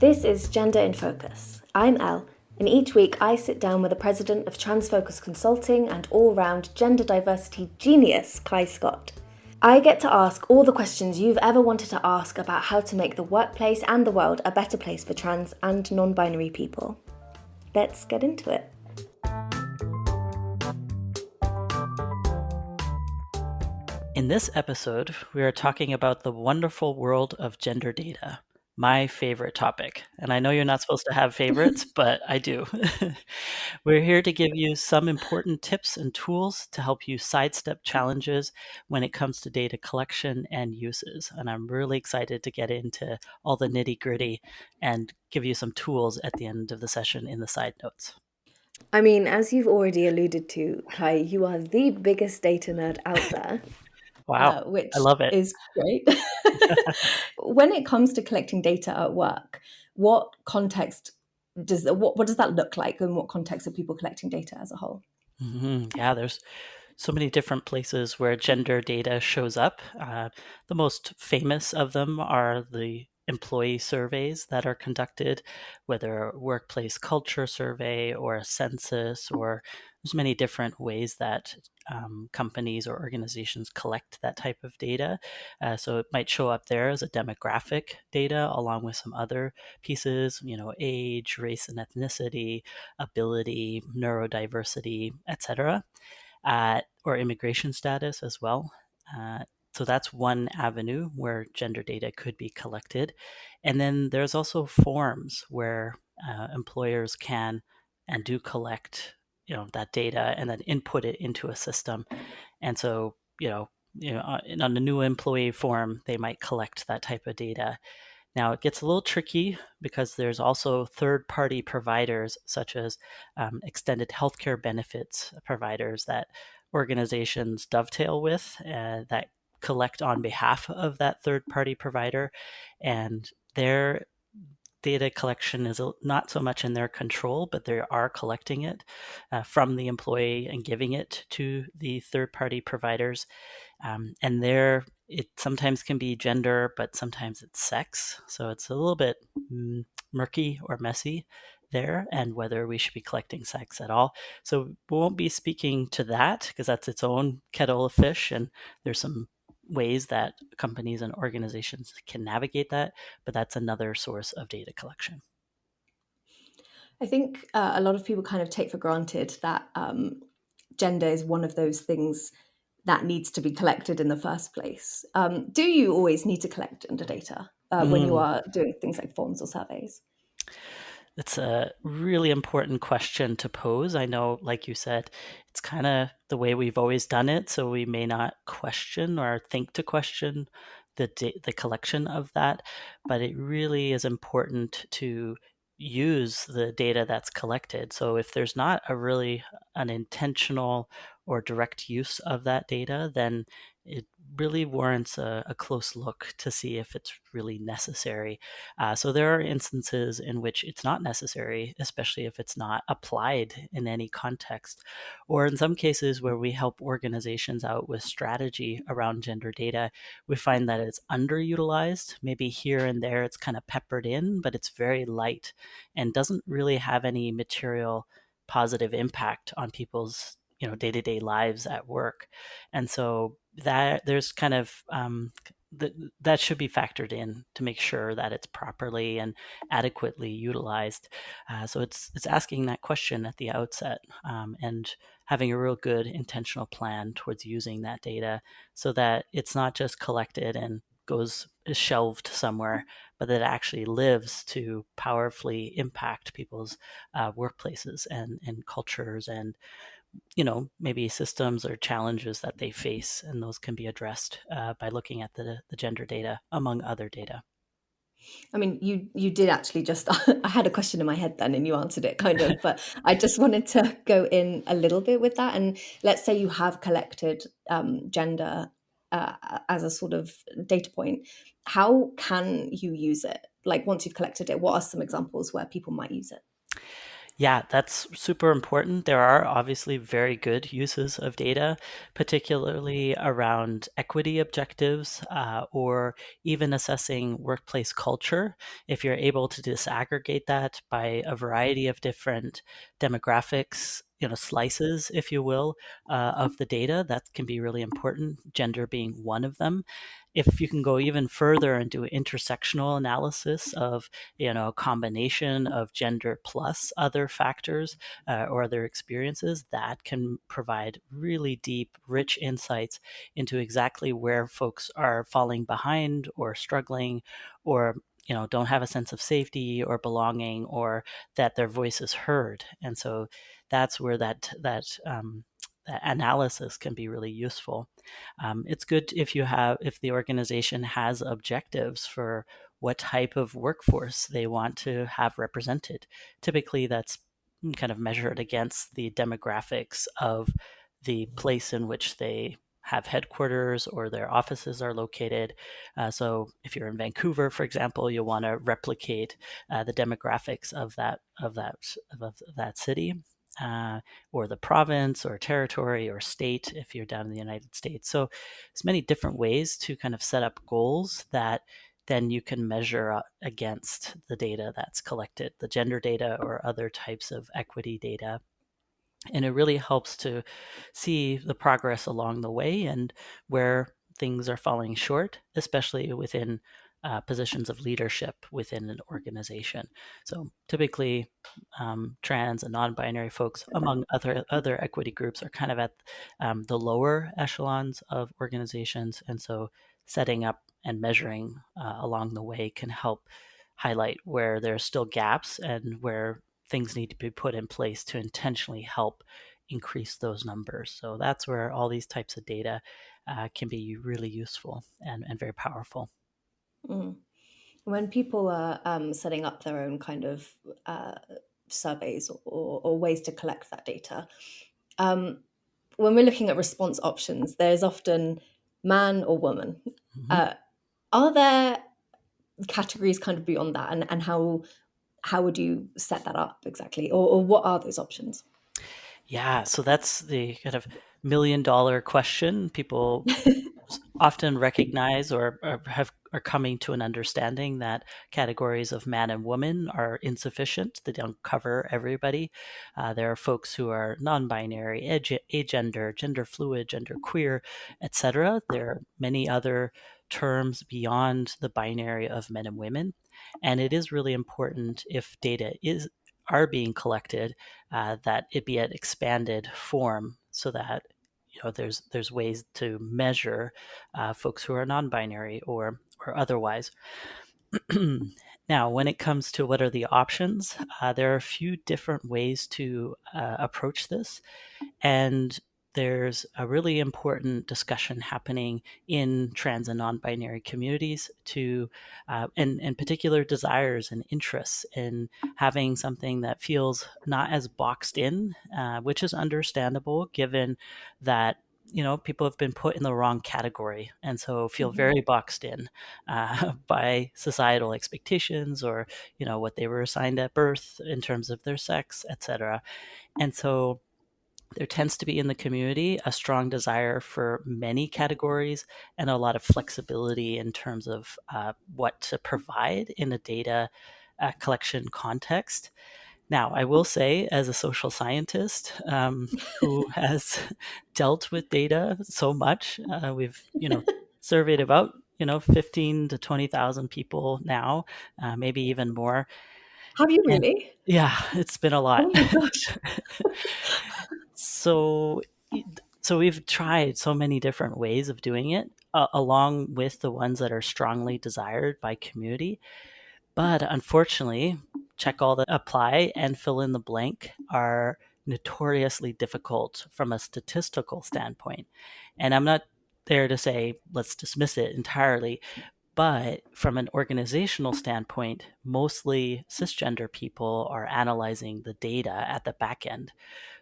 This is Gender in Focus. I'm Elle, and each week I sit down with the president of Transfocus Consulting and all-round gender diversity genius, Kai Scott. I get to ask all the questions you've ever wanted to ask about how to make the workplace and the world a better place for trans and non-binary people. Let's get into it. In this episode, we are talking about the wonderful world of gender data, my favorite topic. And I know you're not supposed to have favorites, but I do. We're here to give you some important tips and tools to help you sidestep challenges when it comes to data collection and uses. And I'm really excited to get into all the nitty-gritty and give you some tools at the end of the session in the side notes. I mean, as you've already alluded to, Kai, you are the biggest data nerd out there. Wow, Which I love it. is great. When it comes to collecting data at work, what context does what does that look like? In what context are people collecting data as a whole? Yeah, there's so many different places where gender data shows up. The most famous of them are the employee surveys that are conducted, whether a workplace culture survey or a census, or there's many different ways that companies or organizations collect that type of data. So it might show up there as a demographic data along with some other pieces, age, race and ethnicity, ability, neurodiversity, etc. Or immigration status as well. So that's one avenue where gender data could be collected. And then there's also forms where employers can and do collect that data and then input it into a system. And so on a new employee form, they might collect that type of data. Now, it gets a little tricky because there's also third-party providers such as extended healthcare benefits providers that organizations dovetail with that collect on behalf of that third-party provider. And their data collection is not so much in their control, but they are collecting it from the employee and giving it to the third-party providers. And there, it sometimes can be gender, but sometimes it's sex. So it's a little bit murky or messy there, and whether we should be collecting sex at all. So we won't be speaking to that because that's its own kettle of fish, and there's some ways that companies and organizations can navigate that, but that's another source of data collection. I think a lot of people kind of take for granted that gender is one of those things that needs to be collected in the first place. Do you always need to collect gender data when you are doing things like forms or surveys? It's a really important question to pose. I know, like you said, it's kind of the way we've always done it, so we may not question or think to question the collection of that, but it really is important to use the data that's collected. So if there's not an intentional or direct use of that data, then it really warrants a close look to see if it's really necessary. So there are instances in which it's not necessary, especially if it's not applied in any context, or in some cases where we help organizations out with strategy around gender data, we find that it's underutilized. Maybe here and there it's kind of peppered in, but it's very light and doesn't really have any material positive impact on people's day-to-day lives at work. And so that there's kind of that should be factored in to make sure that it's properly and adequately utilized. So it's asking that question at the outset and having a real good intentional plan towards using that data so that it's not just collected and is shelved somewhere, but that it actually lives to powerfully impact people's workplaces and cultures and maybe systems or challenges that they face, and those can be addressed by looking at the gender data, among other data. I mean, you did actually just, I had a question in my head then and you answered it kind of, but I just wanted to go in a little bit with that. And let's say you have collected gender as a sort of data point. How can you use it? Like once you've collected it, what are some examples where people might use it? Yeah, that's super important. There are obviously very good uses of data, particularly around equity objectives or even assessing workplace culture. If you're able to disaggregate that by a variety of different demographics, slices, if you will, of the data, that can be really important, gender being one of them. If you can go even further and do intersectional analysis of a combination of gender plus other factors or other experiences, that can provide really deep, rich insights into exactly where folks are falling behind or struggling, or don't have a sense of safety or belonging, or that their voice is heard. And so that's where that analysis can be really useful. It's good if the organization has objectives for what type of workforce they want to have represented. Typically, that's kind of measured against the demographics of the place in which they have headquarters or their offices are located. So, if you're in Vancouver, for example, you'll want to replicate the demographics of that city. Or the province or territory or state if you're down in the United States. So there's many different ways to kind of set up goals that then you can measure against the data that's collected, the gender data or other types of equity data. And it really helps to see the progress along the way and where things are falling short, especially within positions of leadership within an organization. So typically, trans and non-binary folks, among other equity groups, are kind of at the lower echelons of organizations, and so setting up and measuring along the way can help highlight where there's still gaps and where things need to be put in place to intentionally help increase those numbers. So that's where all these types of data can be really useful and very powerful. Mm. When people are setting up their own kind of uh, surveys or ways to collect that data, um, when we're looking at response options, there's often man or woman. Mm-hmm. Uh, are there categories kind of beyond that, and how would you set that up exactly, or what are those options? Yeah, so that's the kind of $1 million question. People often recognize or are coming to an understanding that categories of man and woman are insufficient. They don't cover everybody. There are folks who are non-binary, agender, gender fluid, gender queer, etc. There are many other terms beyond the binary of men and women, and it is really important if data are being collected that it be at expanded form so that there's ways to measure folks who are non-binary or otherwise. Now, when it comes to what are the options, there are a few different ways to approach this. And there's a really important discussion happening in trans and non-binary communities and particular desires and interests in having something that feels not as boxed in, which is understandable given that people have been put in the wrong category and so feel Mhm. very boxed in by societal expectations or what they were assigned at birth in terms of their sex, etc. And so there tends to be in the community a strong desire for many categories and a lot of flexibility in terms of what to provide in a data collection context. Now, I will say, as a social scientist who has dealt with data so much, we've surveyed about 15 to 20,000 people now, maybe even more. Have you And really? yeah, it's been a lot. Oh my gosh. So, so we've tried so many different ways of doing it, along with the ones that are strongly desired by community. But unfortunately, check all the apply and fill in the blank are notoriously difficult from a statistical standpoint. And I'm not there to say let's dismiss it entirely, but from an organizational standpoint, mostly cisgender people are analyzing the data at the back end.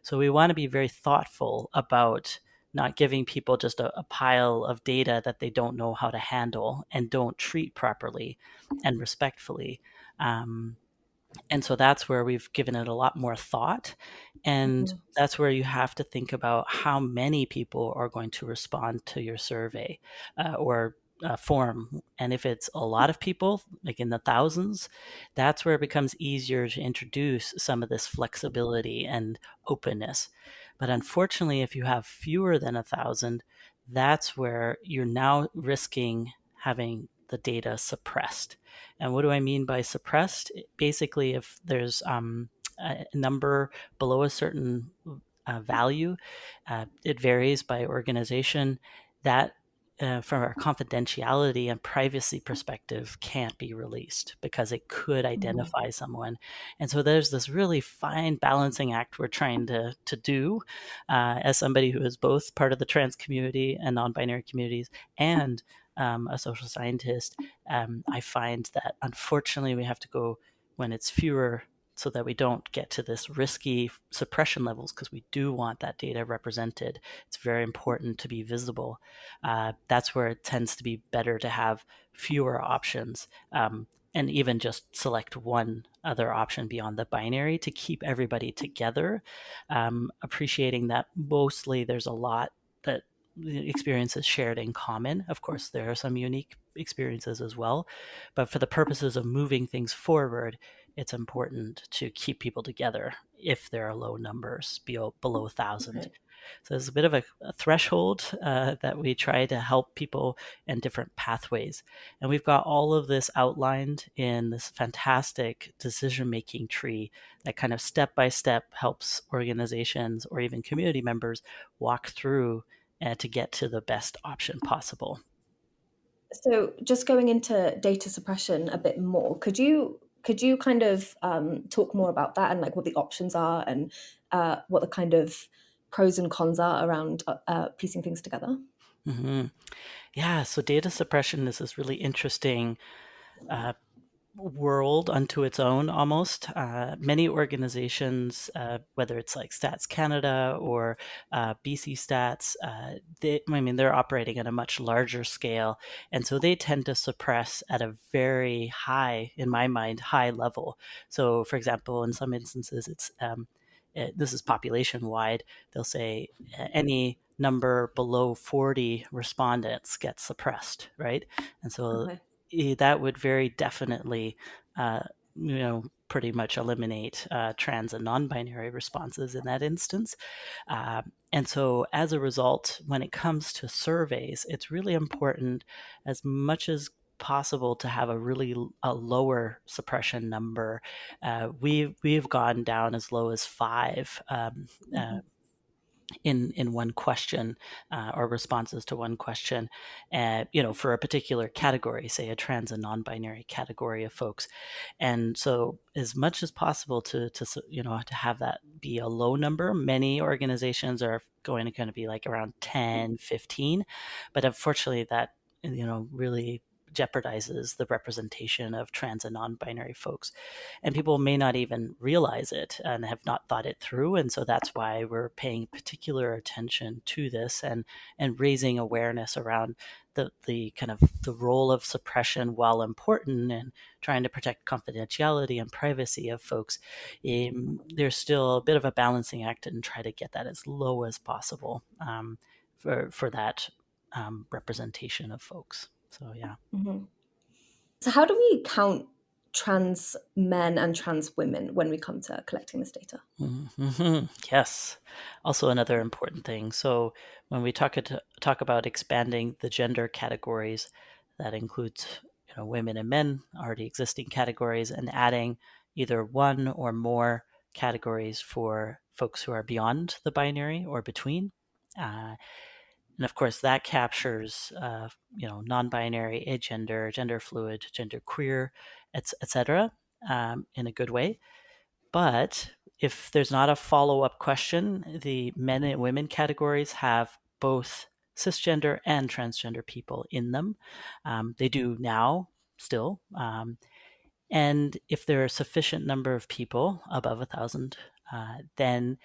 So we want to be very thoughtful about not giving people just a pile of data that they don't know how to handle and don't treat properly and respectfully. Um, And so that's where we've given it a lot more thought. And Mhm. that's where you have to think about how many people are going to respond to your survey or form. And if it's a lot of people, like in the thousands, that's where it becomes easier to introduce some of this flexibility and openness. But unfortunately, if you have fewer than 1,000, that's where you're now risking having the data suppressed. And what do I mean by suppressed? Basically, if there's a number below a certain value, it varies by organization, that from a confidentiality and privacy perspective can't be released because it could Mhm. identify someone. And so there's this really fine balancing act we're trying to do as somebody who is both part of the trans community and non-binary communities and a social scientist. I find that unfortunately we have to go when it's fewer so that we don't get to this risky suppression levels because we do want that data represented. It's very important to be visible. That's where it tends to be better to have fewer options. And even just select one other option beyond the binary to keep everybody together, appreciating that mostly there's a lot that experiences shared in common. Of course, there are some unique experiences as well, but for the purposes of moving things forward, it's important to keep people together if there are low numbers below 1,000. Okay. So there's a bit of a threshold that we try to help people in different pathways. And we've got all of this outlined in this fantastic decision making tree that kind of step by step helps organizations or even community members walk through to get to the best option possible. So just going into data suppression a bit more, could you kind of talk more about that and like what the options are and what the kind of pros and cons are around piecing things together? Hmm. Yeah, so data suppression is this really interesting uh, world unto its own almost. Many organizations, whether it's like Stats Canada or BC Stats, they're operating at a much larger scale. And so they tend to suppress at a very high, in my mind, high level. So, for example, in some instances, this is population wide. They'll say any number below 40 respondents gets suppressed, right? And so Okay. that would very definitely, uh, pretty much eliminate trans and non-binary responses in that instance. And so, as a result, when it comes to surveys, it's really important, as much as possible, to have a lower suppression number. We've gone down as low as five. Uh, Mhm. in one question or responses to one question, for a particular category, say a trans and non-binary category of folks. And so, as much as possible to have that be a low number. Many organizations are going to kind of be like around 10, 15, but unfortunately that really jeopardizes the representation of trans and non-binary folks, and people may not even realize it and have not thought it through. And so that's why we're paying particular attention to this and raising awareness around the kind of the role of suppression, while important and trying to protect confidentiality and privacy of folks. There's still a bit of a balancing act and try to get that as low as possible for that representation of folks. So yeah. Mhm. So how do we count trans men and trans women when we come to collecting this data? Mhm. Yes. Also, another important thing. So, when we talk about expanding the gender categories, that includes women and men, already existing categories, and adding either one or more categories for folks who are beyond the binary or between. Uh, and of course, that captures non-binary, agender, gender fluid, gender queer, etc. In a good way. But if there's not a follow up question, the men and women categories have both cisgender and transgender people in them. They do now still. And if there are a sufficient number of people above 1,000, then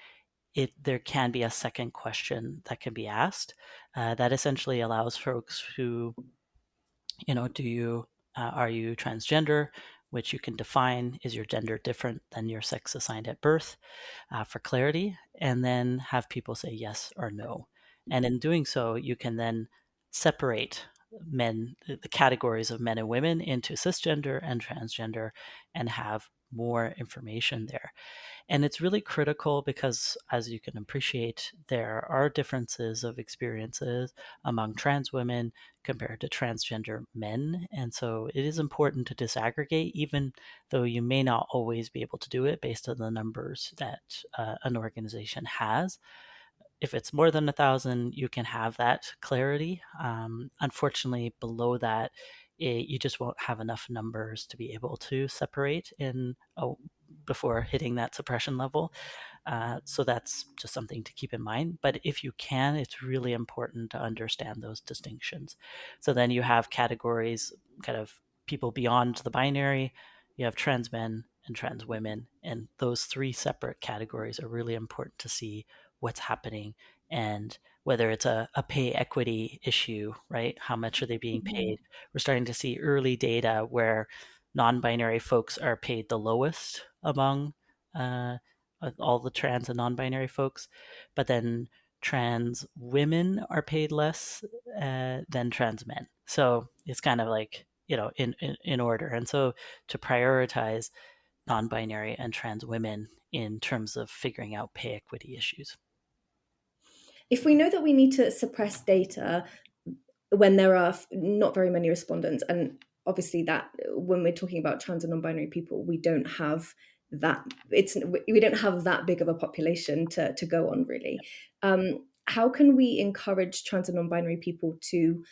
there can be a second question that can be asked that essentially allows folks who, do you are you transgender, which you can define: is your gender different than your sex assigned at birth, for clarity, and then have people say yes or no. And in doing so, you can then separate the categories of men and women into cisgender and transgender, and have more information there. And it's really critical because, as you can appreciate, there are differences of experiences among trans women compared to transgender men. And so it is important to disaggregate, even though you may not always be able to do it based on the numbers that an organization has. If it's more than 1,000, you can have that clarity. Unfortunately, below that, you just won't have enough numbers to be able to separate before hitting that suppression level. So that's just something to keep in mind. But if you can, it's really important to understand those distinctions. So then you have categories, kind of people beyond the binary. You have trans men and trans women, and those three separate categories are really important to see what's happening, and whether it's a pay equity issue, right? How much are they being Mhm. paid? We're starting to see early data where non-binary folks are paid the lowest among uh, all the trans and non-binary folks, but then trans women are paid less than trans men. So it's kind of like, in order. And so to prioritize non-binary and trans women in terms of figuring out pay equity issues. If we know that we need to suppress data when there are not very many respondents, and obviously that when we're talking about trans and non-binary people, we don't have that we don't have that big of a population to go on really. How can we encourage trans and non-binary people to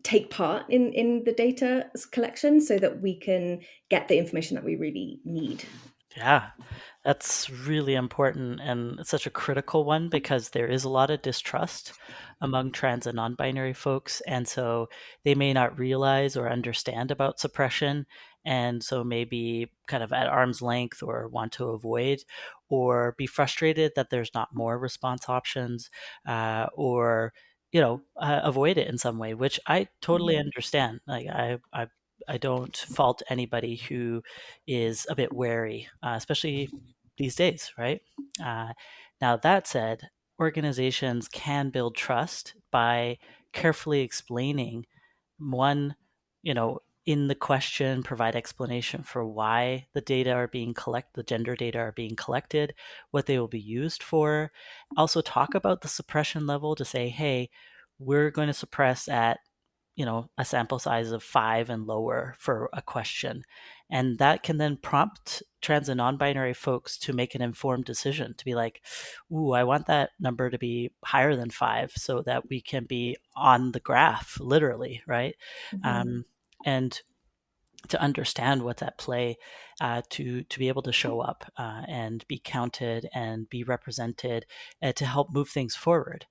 take part in the data collection so that we can get the information that we really need? Yeah, that's really important, and it's such a critical one because there is a lot of distrust among trans and non-binary folks, and so they may not realize or understand about suppression, and so maybe kind of at arm's length or want to avoid or be frustrated that there's not more response options, or avoid it in some way, which I totally Mhm. understand. Like I don't fault anybody who is a bit wary, especially these days, right? Uh, Now, that said, organizations can build trust by carefully explaining one, in the question, provide explanation for why the data are being collected, the gender data are being collected, what they will be used for. Also, talk about the suppression level to say, hey, we're going to suppress at a sample size of 5 and lower for a question. And that can then prompt trans and non-binary folks to make an informed decision to be like, ooh, I want that number to be higher than 5 so that we can be on the graph, literally, right? Mhm. Um, and to understand what's at play, to be able to show up and be counted and be represented, to help move things forward.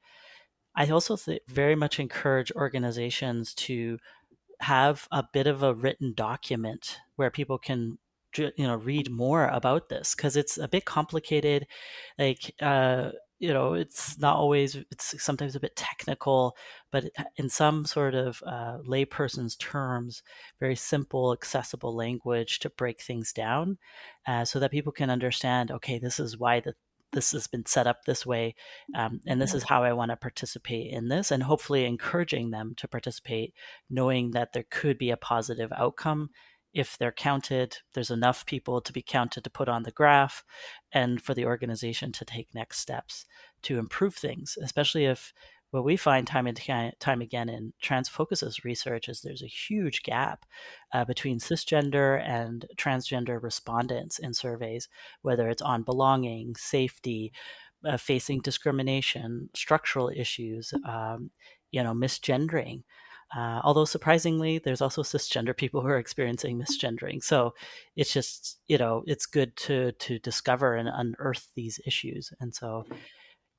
I also very much encourage organizations to have a bit of a written document where people can read more about this, because it's a bit complicated. Like it's not always, it's sometimes a bit technical, but in some sort of layperson's terms, very simple accessible language to break things down, so that people can understand, okay, this is why this has been set up this way, and this is how I want to participate in this, and hopefully encouraging them to participate, knowing that there could be a positive outcome if they're counted. There's enough people to be counted to put on the graph, and for the organization to take next steps to improve things, especially if what we find time and time again in trans focuses research is there's a huge gap between cisgender and transgender respondents in surveys, whether it's on belonging, safety, facing discrimination, structural issues, misgendering. Although surprisingly, there's also cisgender people who are experiencing misgendering. So it's just, it's good to discover and unearth these issues. And so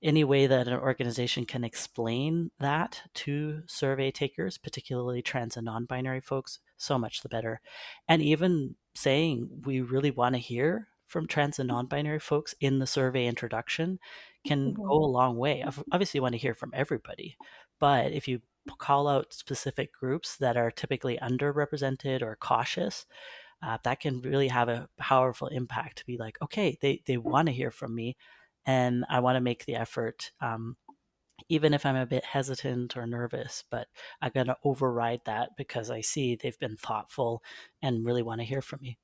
any way that an organization can explain that to survey takers, particularly trans and non-binary folks, so much the better. And even saying we really want to hear from trans and non-binary folks in the survey introduction can go Mhm. a long way. Obviously, you want to hear from everybody, but if you call out specific groups that are typically underrepresented or cautious, that can really have a powerful impact to be like, okay, they want to hear from me, and I want to make the effort, even if I'm a bit hesitant or nervous, but I'm going to override that because I see they've been thoughtful and really want to hear from me.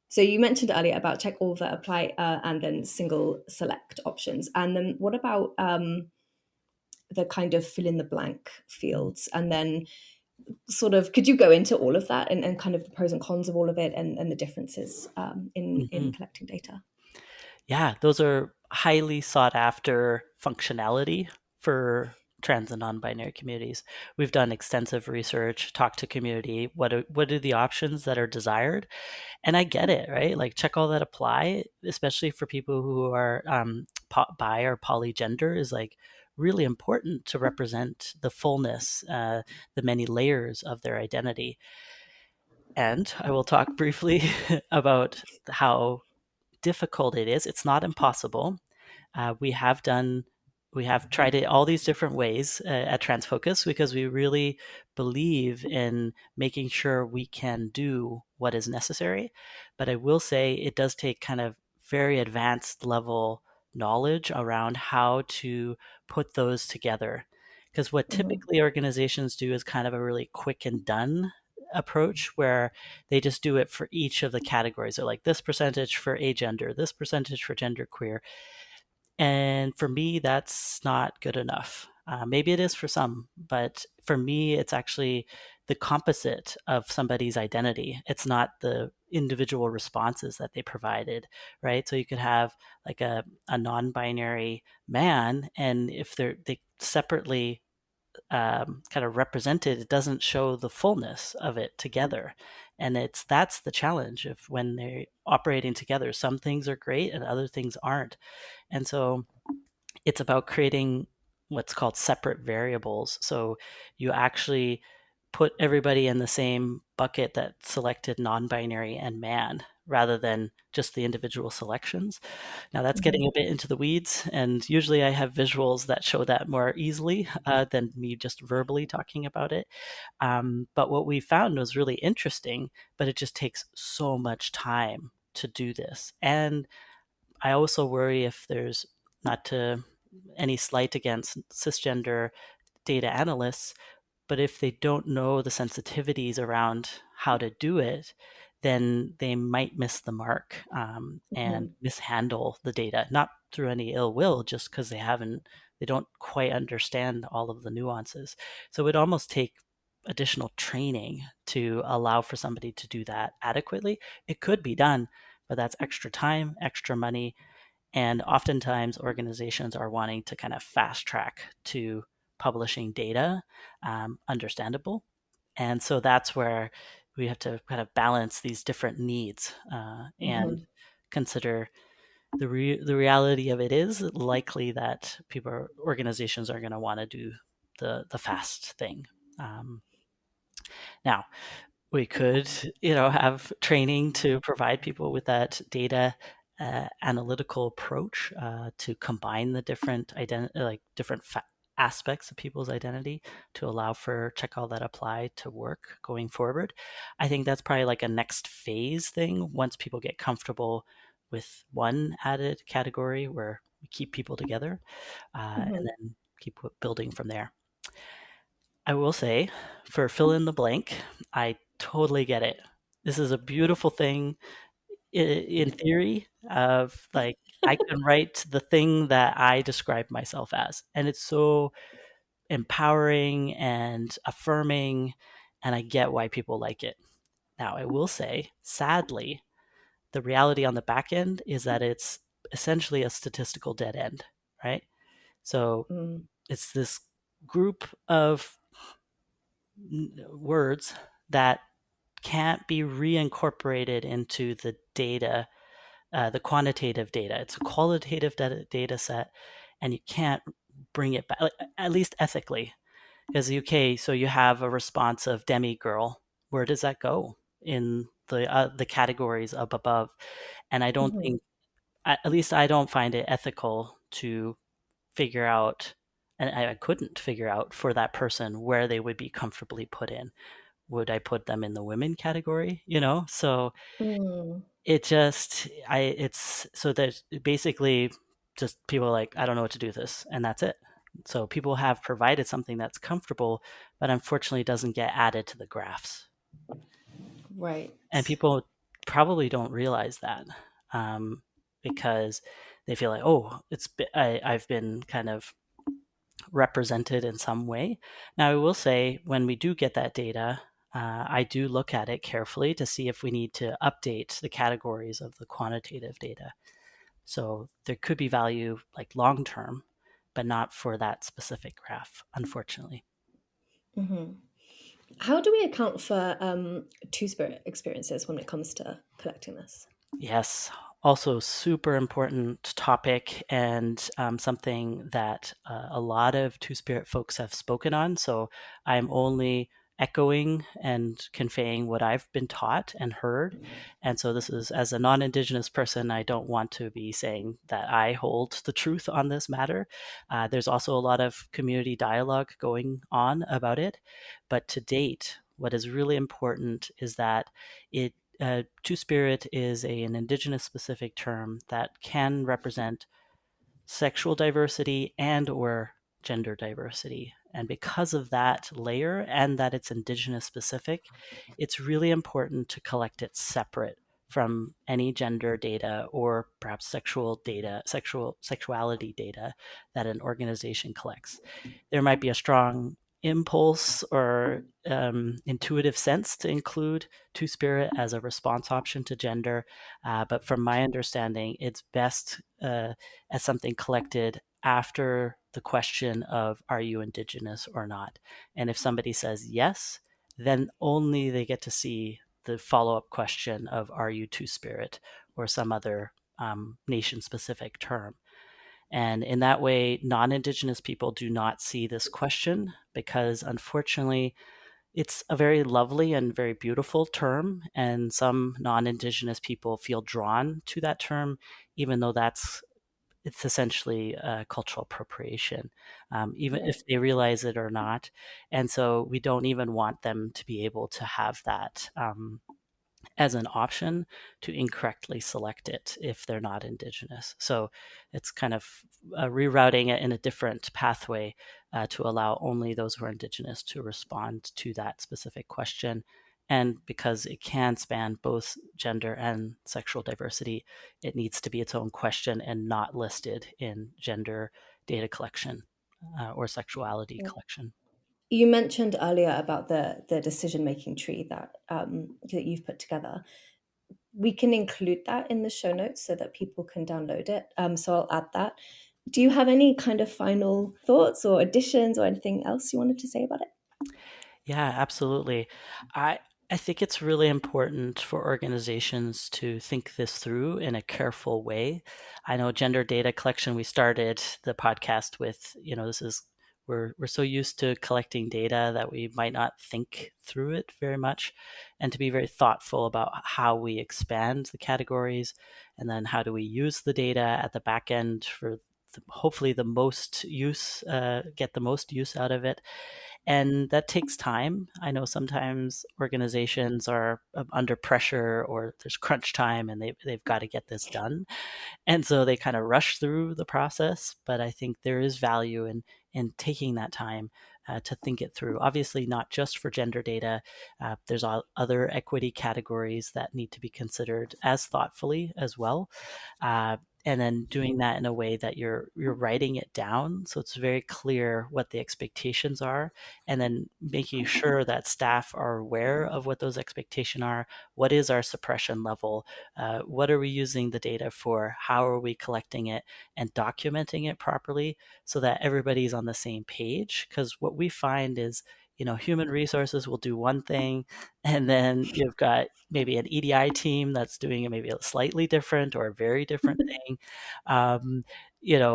So you mentioned earlier about check all the apply and then single select options. And then what about the kind of fill in the blank fields? And then sort of, could you go into all of that and kind of the pros and cons of all of it and the differences in Mm-hmm. collecting data? Yeah, those are highly sought after functionality for trans and non-binary communities. We've done extensive research, talked to community, what are the options that are desired? And I get it, right? Like check all that apply, especially for people who are bi or polygender is like really important to represent the fullness, the many layers of their identity. And I will talk briefly about how difficult it is. It's not impossible. We have done, we have tried it all these different ways at Transfocus because we really believe in making sure we can do what is necessary. But I will say it does take kind of very advanced level knowledge around how to put those together. Because what Mhm. typically organizations do is kind of a really quick and done approach where they just do it for each of the categories. They're like this percentage for agender, this percentage for genderqueer, and for me, that's not good enough. Maybe it is for some, but for me, it's actually the composite of somebody's identity. It's not the individual responses that they provided, right? So you could have like a non-binary man, and if they separately kind of represented, it doesn't show the fullness of it together. And that's the challenge of when they're operating together. Some things are great and other things aren't. And so it's about creating what's called separate variables. So you actually put everybody in the same bucket that selected non-binary and man rather than just the individual selections. Now that's getting Mhm. a bit into the weeds, and usually I have visuals that show that more easily than me just verbally talking about it. But what we found was really interesting, but it just takes so much time to do this. And I also worry if there's, not to any slight against cisgender data analysts, but if they don't know the sensitivities around how to do it, then they might miss the mark, and Mhm. mishandle the data, not through any ill will, just because they don't quite understand all of the nuances. So it would almost take additional training to allow for somebody to do that adequately. It could be done, but that's extra time, extra money, and oftentimes organizations are wanting to kind of fast track to publishing data, understandable. And so that's where we have to kind of balance these different needs, and Mhm. consider the reality of it is likely that organizations are going to want to do the fast thing. Um, Now, we could, have training to provide people with that data analytical approach to combine the different aspects of people's identity to allow for check all that apply to work going forward. I think that's probably like a next phase thing once people get comfortable with one added category where we keep people together, and Mhm. then keep building from there. I will say, for fill in the blank, I totally get it. This is a beautiful thing in theory of like I can write the thing that I describe myself as, and it's so empowering and affirming, and I get why people like it. Now, I will say, sadly, the reality on the back end is that it's essentially a statistical dead end, right? So Mm. it's this group of words that can't be reincorporated into the data, the quantitative data. It's a qualitative data set, and you can't bring it back, like, at least ethically. Because okay, so you have a response of demi girl. Where does that go in the categories up above? And I don't Mhm. think, at least I don't find it ethical to figure out, and I couldn't figure out for that person where they would be comfortably put in. would I put them in the women category? You know, so Mm. it just I it's so there's basically just people like, I don't know what to do with this, and that's it. So people have provided something that's comfortable, but unfortunately doesn't get added to the graphs, Right. and people probably don't realize that, um, because they feel like, oh, I've been kind of represented in some way. Now, I will say when we do get that data, I do look at it carefully to see if we need to update the categories of the quantitative data. So there could be value like long term, but not for that specific graph, unfortunately. Hmm. How do we account for two-spirit experiences when it comes to collecting this? Yes, also super important topic, and something that a lot of Two Spirit folks have spoken on. So I'm only echoing and conveying what I've been taught and heard. And so this is, as a non-Indigenous person, I don't want to be saying that I hold the truth on this matter. There's also a lot of community dialogue going on about it. But to date, what is really important is that it Two Spirit is an Indigenous specific term that can represent sexual diversity and or gender diversity. And because of that layer and that it's Indigenous specific, it's really important to collect it separate from any gender data or perhaps sexuality data that an organization collects. There might be a strong impulse or intuitive sense to include Two Spirit as a response option to gender, but from my understanding, it's best as something collected after the question of are you Indigenous or not. And if somebody says yes, then only they get to see the follow-up question of are you Two Spirit or some other nation specific term. And in that way, non Indigenous people do not see this question because, unfortunately, it's a very lovely and very beautiful term. And some non Indigenous people feel drawn to that term, even though it's essentially cultural appropriation, even Right. if they realize it or not. And so we don't even want them to be able to have that. As an option to incorrectly select it if they're not Indigenous. So it's kind of rerouting it in a different pathway to allow only those who are Indigenous to respond to that specific question. And because it can span both gender and sexual diversity, it needs to be its own question and not listed in gender data collection or sexuality collection. You mentioned earlier about the decision making tree that you've put together. We can include that in the show notes so that people can download it. So I'll add that. Do you have any kind of final thoughts or additions or anything else you wanted to say about it? Yeah, absolutely. I I think it's really important for organizations to think this through in a careful way. I know gender data collection, we started the podcast with, this is we're so used to collecting data that we might not think through it very much, and to be very thoughtful about how we expand the categories, and then how do we use the data at the back end for hopefully the most use, get the most use out of it. And that takes time. I know sometimes organizations are under pressure or there's crunch time and they've got to get this done. And so they kind of rush through the process. But I think there is value in taking that time to think it through. Obviously, not just for gender data. There's other equity categories that need to be considered as thoughtfully as well. Uh, and then doing that in a way that you're writing it down so it's very clear what the expectations are, and then making sure that staff are aware of what those expectations are. What is our suppression level? What are we using the data for? How are we collecting it and documenting it properly so that everybody's on the same page? Because what we find is, human resources will do one thing, and then you've got maybe an EDI team that's doing maybe a slightly different or a very different thing. Um,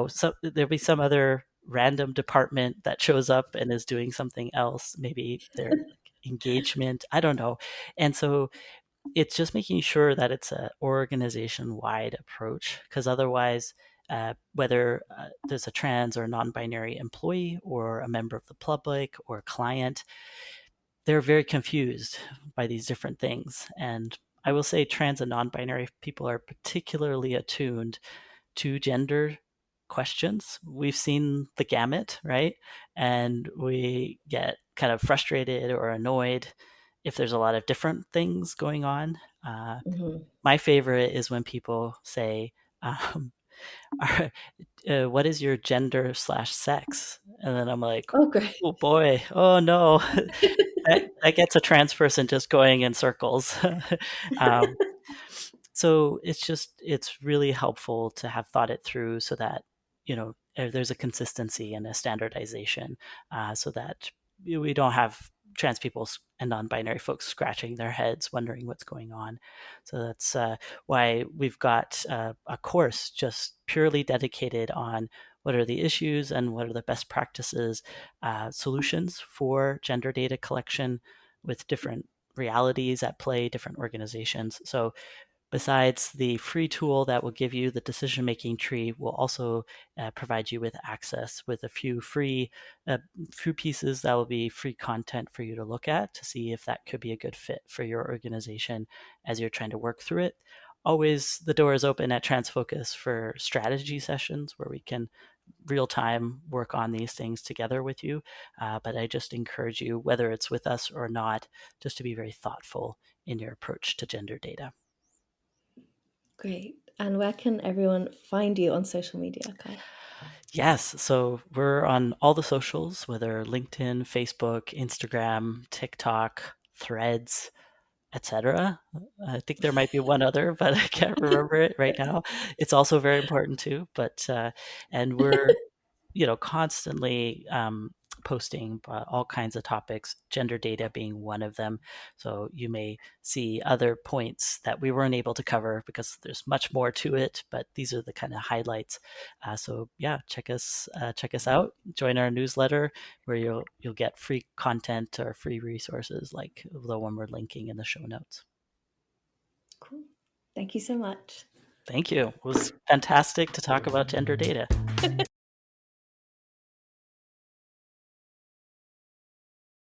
so there'll be some other random department that shows up and is doing something else. Maybe their engagement, I don't know. And so it's just making sure that it's an organization-wide approach, because otherwise, whether there's a trans or non-binary employee or a member of the public or a client, they're very confused by these different things. And I will say trans and non-binary people are particularly attuned to gender questions. We've seen the gamut, right? And we get kind of frustrated or annoyed if there's a lot of different things going on. Mm-hmm. My favorite is when people say, um, what is your gender slash sex? And then I'm like, Oh, great. oh boy, oh no, that gets a trans person just going in circles. um, so it's really helpful to have thought it through so that there's a consistency and a standardization, so that we don't have trans people and non-binary folks scratching their heads wondering what's going on. So that's why we've got a course just purely dedicated on what are the issues and what are the best practices, solutions for gender data collection with different realities at play, different organizations. So besides the free tool that will give you the decision making tree, will also provide you with access with a few few pieces that will be free content for you to look at to see if that could be a good fit for your organization as you're trying to work through it. Always the door is open at Transfocus for strategy sessions where we can real time work on these things together with you. But I just encourage you, whether it's with us or not, just to be very thoughtful in your approach to gender data. Great. And where can everyone find you on social media, Kai? Yes, so we're on all the socials, whether LinkedIn, Facebook, Instagram, TikTok, Threads, etc. I think there might be one other, but I can't remember it right now. It's also very important too. But and we're constantly posting all kinds of topics, gender data being one of them. So you may see other points that we weren't able to cover because there's much more to it, but these are the kind of highlights. So yeah, check us out. Join our newsletter where you'll get free content or free resources like the one we're linking in the show notes. Cool. Thank you so much. Thank you. It was fantastic to talk about gender data.